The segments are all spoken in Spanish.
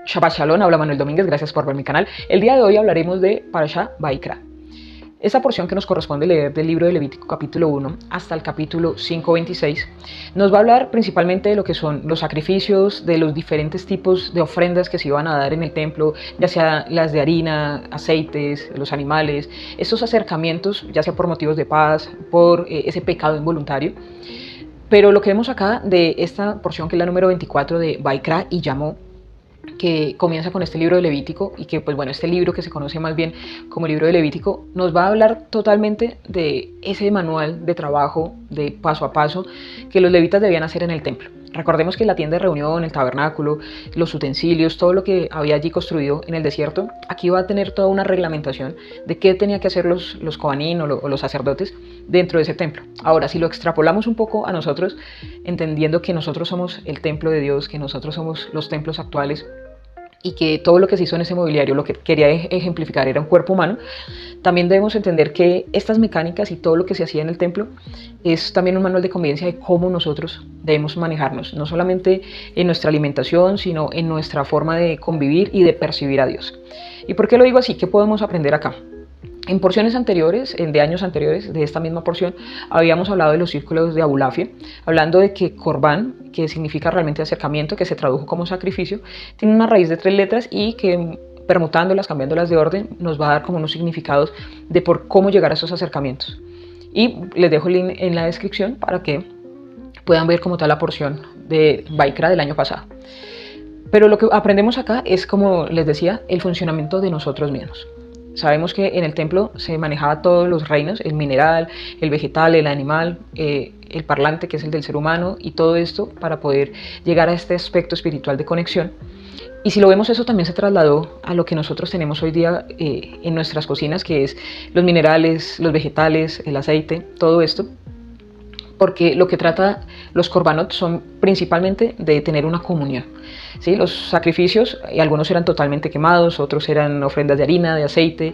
Shabbat Shalom, habla Manuel Domínguez, gracias por ver mi canal. El día de hoy hablaremos de Parashá Vaikra. Esta porción que nos corresponde leer del libro de Levítico capítulo 1 hasta el capítulo 5:26 nos va a hablar principalmente de lo que son los sacrificios, de los diferentes tipos de ofrendas que se iban a dar en el templo, ya sea las de harina, aceites, los animales, estos acercamientos, ya sea por motivos de paz, por ese pecado involuntario. Pero lo que vemos acá de esta porción, que es la número 24 de Vaikra y Llamó, que comienza con este libro de Levítico y que, pues bueno, este libro que se conoce más bien como el libro de Levítico nos va a hablar totalmente de ese manual de trabajo, de paso a paso, que los levitas debían hacer en el templo. Recordemos que la tienda de reunión, el tabernáculo, los utensilios, todo lo que había allí construido en el desierto, aquí va a tener toda una reglamentación de qué tenía que hacer los cohanín o los sacerdotes dentro de ese templo. Ahora, si lo extrapolamos un poco a nosotros, entendiendo que nosotros somos el templo de Dios, que nosotros somos los templos actuales, y que todo lo que se hizo en ese mobiliario lo que quería ejemplificar era un cuerpo humano, también debemos entender que estas mecánicas y todo lo que se hacía en el templo es también un manual de convivencia de cómo nosotros debemos manejarnos, no solamente en nuestra alimentación, sino en nuestra forma de convivir y de percibir a Dios. ¿Y por qué lo digo así? ¿Qué podemos aprender acá? En porciones anteriores, de años anteriores, de esta misma porción, habíamos hablado de los círculos de Abulafia, hablando de que Corbán, que significa realmente acercamiento, que se tradujo como sacrificio, tiene una raíz de 3 letras y que permutándolas, cambiándolas de orden, nos va a dar como unos significados de por cómo llegar a esos acercamientos. Y les dejo el link en la descripción para que puedan ver como tal la porción de Vaikra del año pasado. Pero lo que aprendemos acá es, como les decía, el funcionamiento de nosotros mismos. Sabemos que en el templo se manejaba todos los reinos, el mineral, el vegetal, el animal, el parlante, que es el del ser humano, y todo esto para poder llegar a este aspecto espiritual de conexión. Y si lo vemos, eso también se trasladó a lo que nosotros tenemos hoy día en nuestras cocinas, que es los minerales, los vegetales, el aceite, todo esto. Porque lo que trata los korbanot son principalmente de tener una comunión. ¿Sí? Los sacrificios, algunos eran totalmente quemados, otros eran ofrendas de harina, de aceite,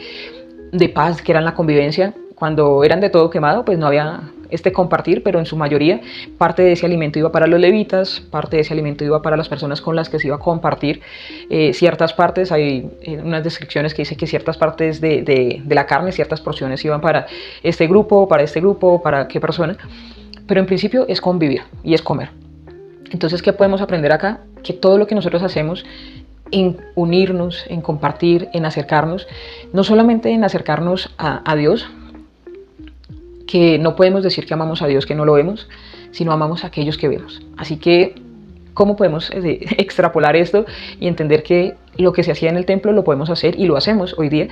de paz, que eran la convivencia. Cuando eran de todo quemado, pues no había este compartir, pero en su mayoría parte de ese alimento iba para los levitas, parte de ese alimento iba para las personas con las que se iba a compartir ciertas partes. Hay unas descripciones que dice que ciertas partes de la carne, ciertas porciones iban para este grupo, para qué persona. Pero en principio es convivir y es comer. Entonces, ¿qué podemos aprender acá? Que todo lo que nosotros hacemos en unirnos, en compartir, en acercarnos, no solamente en acercarnos a Dios, que no podemos decir que amamos a Dios, que no lo vemos, sino amamos a aquellos que vemos. Así que, ¿cómo podemos extrapolar esto y entender que lo que se hacía en el templo lo podemos hacer y lo hacemos hoy día?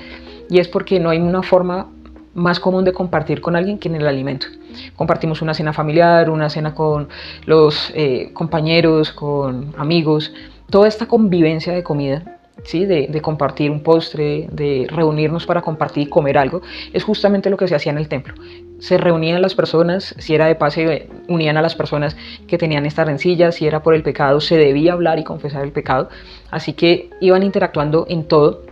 Y es porque no hay una forma más común de compartir con alguien que en el alimento. Compartimos una cena familiar, una cena con los compañeros, con amigos, toda esta convivencia de comida, ¿sí? de compartir un postre, de reunirnos para compartir y comer algo, es justamente lo que se hacía en el templo. Se reunían las personas, si era de paz se unían a las personas que tenían estas rencillas, si era por el pecado se debía hablar y confesar el pecado, así que iban interactuando en todo,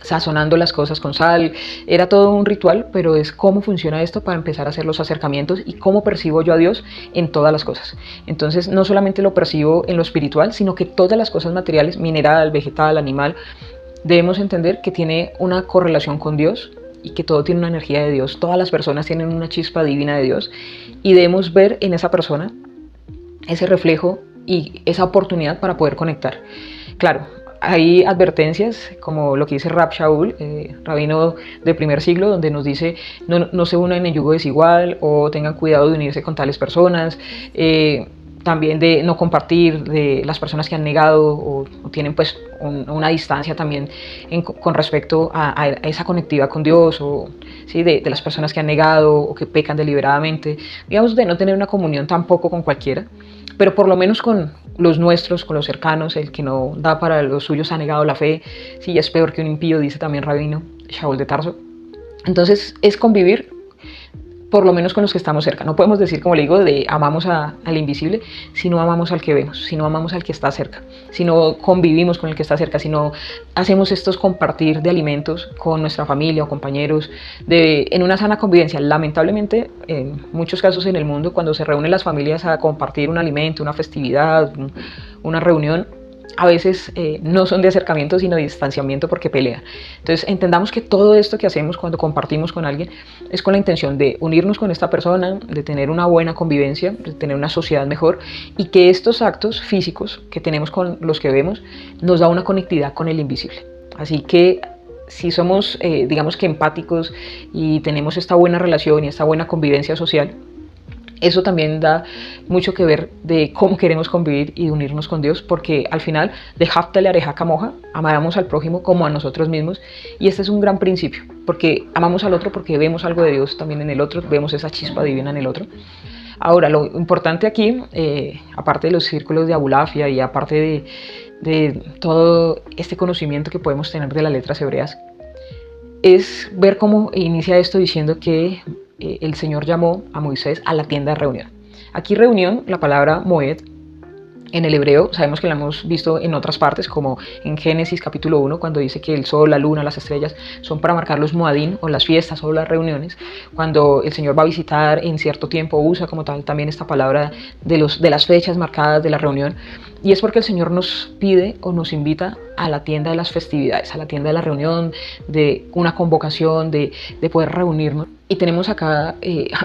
sazonando las cosas con sal. Era todo un ritual, pero es cómo funciona esto para empezar a hacer los acercamientos y cómo percibo yo a Dios en todas las cosas. Entonces, no solamente lo percibo en lo espiritual, sino que todas las cosas materiales, mineral, vegetal, animal, debemos entender que tiene una correlación con Dios y que todo tiene una energía de Dios. Todas las personas tienen una chispa divina de Dios y debemos ver en esa persona ese reflejo y esa oportunidad para poder conectar. Claro, hay advertencias como lo que dice Rab Shaul, rabino del primer siglo, donde nos dice no se unan en yugo desigual o tengan cuidado de unirse con tales personas, también de no compartir, de las personas que han negado o tienen pues una distancia también con respecto a esa conectividad con Dios, o ¿sí? de las personas que han negado o que pecan deliberadamente, digamos, de no tener una comunión tampoco con cualquiera, pero por lo menos con los nuestros, con los cercanos. El que no da para los suyos ha negado la fe, sí, es peor que un impío, dice también Rabino Shaul de Tarso. Entonces es convivir por lo menos con los que estamos cerca. No podemos decir, como le digo, de amamos al invisible, si no amamos al que vemos, si no amamos al que está cerca, si no convivimos con el que está cerca, si no hacemos estos compartir de alimentos con nuestra familia o compañeros, en una sana convivencia. Lamentablemente, en muchos casos en el mundo, cuando se reúnen las familias a compartir un alimento, una festividad, una reunión, a veces no son de acercamiento, sino de distanciamiento porque pelean. Entonces entendamos que todo esto que hacemos cuando compartimos con alguien es con la intención de unirnos con esta persona, de tener una buena convivencia, de tener una sociedad mejor, y que estos actos físicos que tenemos con los que vemos nos da una conectividad con el invisible. Así que si somos, digamos que empáticos y tenemos esta buena relación y esta buena convivencia social, eso también da mucho que ver de cómo queremos convivir y unirnos con Dios, porque al final, de Haftale Areja Camoja, amamos al prójimo como a nosotros mismos, y este es un gran principio, porque amamos al otro porque vemos algo de Dios también en el otro, vemos esa chispa divina en el otro. Ahora, lo importante aquí, aparte de los círculos de Abulafia y aparte de todo este conocimiento que podemos tener de las letras hebreas, es ver cómo inicia esto diciendo que el Señor llamó a Moisés a la tienda de reunión. Aquí reunión, la palabra moed, en el hebreo, sabemos que la hemos visto en otras partes, como en Génesis capítulo 1, cuando dice que el sol, la luna, las estrellas son para marcar los moadín, o las fiestas, o las reuniones. Cuando el Señor va a visitar en cierto tiempo, usa como tal también esta palabra de las fechas marcadas de la reunión. Y es porque el Señor nos pide o nos invita a la tienda de las festividades, a la tienda de la reunión, de una convocación, de poder reunirnos. Y tenemos acá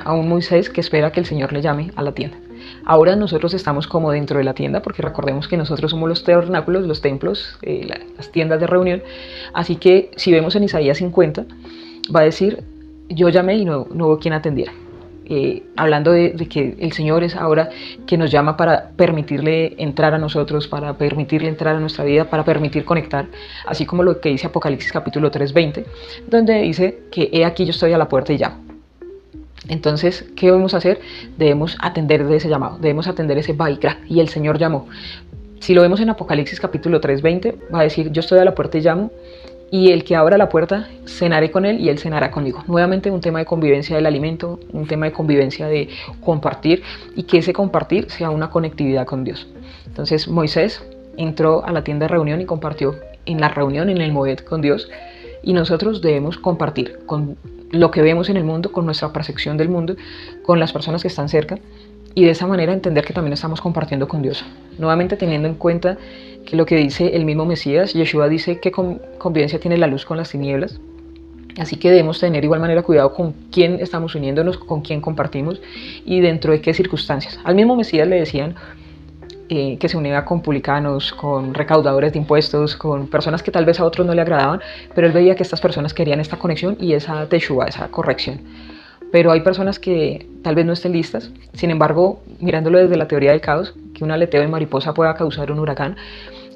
a un Moisés que espera que el Señor le llame a la tienda. Ahora nosotros estamos como dentro de la tienda, porque recordemos que nosotros somos los tabernáculos, los templos, las tiendas de reunión. Así que si vemos en Isaías 50, va a decir, yo llamé y no hubo quien atendiera. Hablando de que el Señor es ahora que nos llama para permitirle entrar a nosotros, para permitirle entrar a nuestra vida, para permitir conectar, así como lo que dice Apocalipsis capítulo 3:20, donde dice que he aquí yo estoy a la puerta y llamo. Entonces, ¿qué debemos hacer? Debemos atender de ese llamado, debemos atender ese Vaikra, y el Señor llamó. Si lo vemos en Apocalipsis capítulo 3:20, va a decir, yo estoy a la puerta y llamo, y el que abra la puerta, cenaré con él y él cenará conmigo. Nuevamente un tema de convivencia del alimento, un tema de convivencia de compartir, y que ese compartir sea una conectividad con Dios. Entonces Moisés entró a la tienda de reunión y compartió en la reunión, en el Moed con Dios, y nosotros debemos compartir con lo que vemos en el mundo, con nuestra percepción del mundo, con las personas que están cerca, y de esa manera entender que también estamos compartiendo con Dios. Nuevamente teniendo en cuenta que lo que dice el mismo Mesías, Yeshua dice que convivencia tiene la luz con las tinieblas, así que debemos tener igual manera cuidado con quién estamos uniéndonos, con quién compartimos y dentro de qué circunstancias. Al mismo Mesías le decían que se unía con publicanos, con recaudadores de impuestos, con personas que tal vez a otros no le agradaban, pero él veía que estas personas querían esta conexión y esa teshuva, esa corrección. Pero hay personas que tal vez no estén listas. Sin embargo, mirándolo desde la teoría del caos, que un aleteo de mariposa pueda causar un huracán,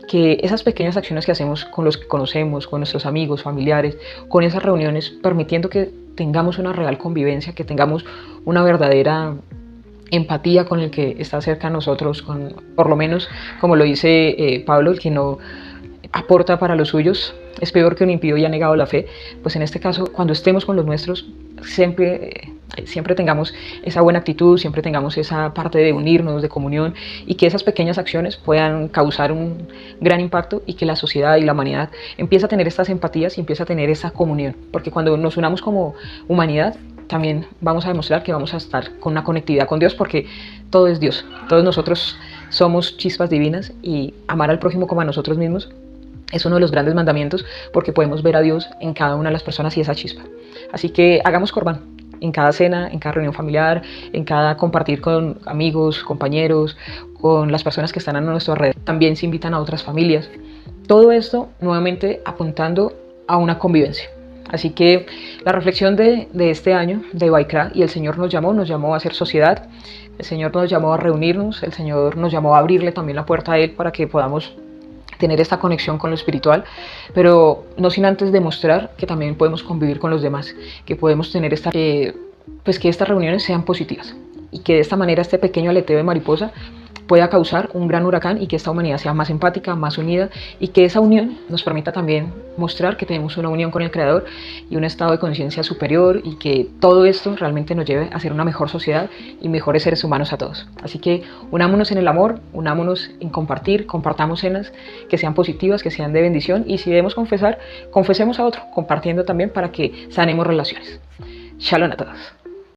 que esas pequeñas acciones que hacemos con los que conocemos, con nuestros amigos, familiares, con esas reuniones, permitiendo que tengamos una real convivencia, que tengamos una verdadera empatía con el que está cerca a nosotros, por lo menos, como lo dice Pablo, el que no aporta para los suyos es peor que un impío y ha negado la fe. Pues en este caso, cuando estemos con los nuestros, siempre tengamos esa buena actitud, siempre tengamos esa parte de unirnos, de comunión, y que esas pequeñas acciones puedan causar un gran impacto y que la sociedad y la humanidad empiece a tener estas empatías y empiece a tener esa comunión, porque cuando nos unamos como humanidad, también vamos a demostrar que vamos a estar con una conectividad con Dios, porque todo es Dios, todos nosotros somos chispas divinas, y amar al prójimo como a nosotros mismos es uno de los grandes mandamientos, porque podemos ver a Dios en cada una de las personas y esa chispa. Así que hagamos corbán en cada cena, en cada reunión familiar, en cada compartir con amigos, compañeros, con las personas que están a nuestro alrededor. También se invitan a otras familias. Todo esto nuevamente apuntando a una convivencia. Así que la reflexión de este año de Vaikra, y el Señor nos llamó a hacer sociedad, el Señor nos llamó a reunirnos, el Señor nos llamó a abrirle también la puerta a Él para que podamos tener esta conexión con lo espiritual, pero no sin antes demostrar que también podemos convivir con los demás, que podemos tener que estas reuniones sean positivas, y que de esta manera este pequeño aleteo de mariposa pueda causar un gran huracán, y que esta humanidad sea más empática, más unida, y que esa unión nos permita también mostrar que tenemos una unión con el Creador y un estado de conciencia superior, y que todo esto realmente nos lleve a ser una mejor sociedad y mejores seres humanos a todos. Así que unámonos en el amor, unámonos en compartir, compartamos cenas que sean positivas, que sean de bendición, y si debemos confesar, confesemos a otro, compartiendo también para que sanemos relaciones. Shalom a todos.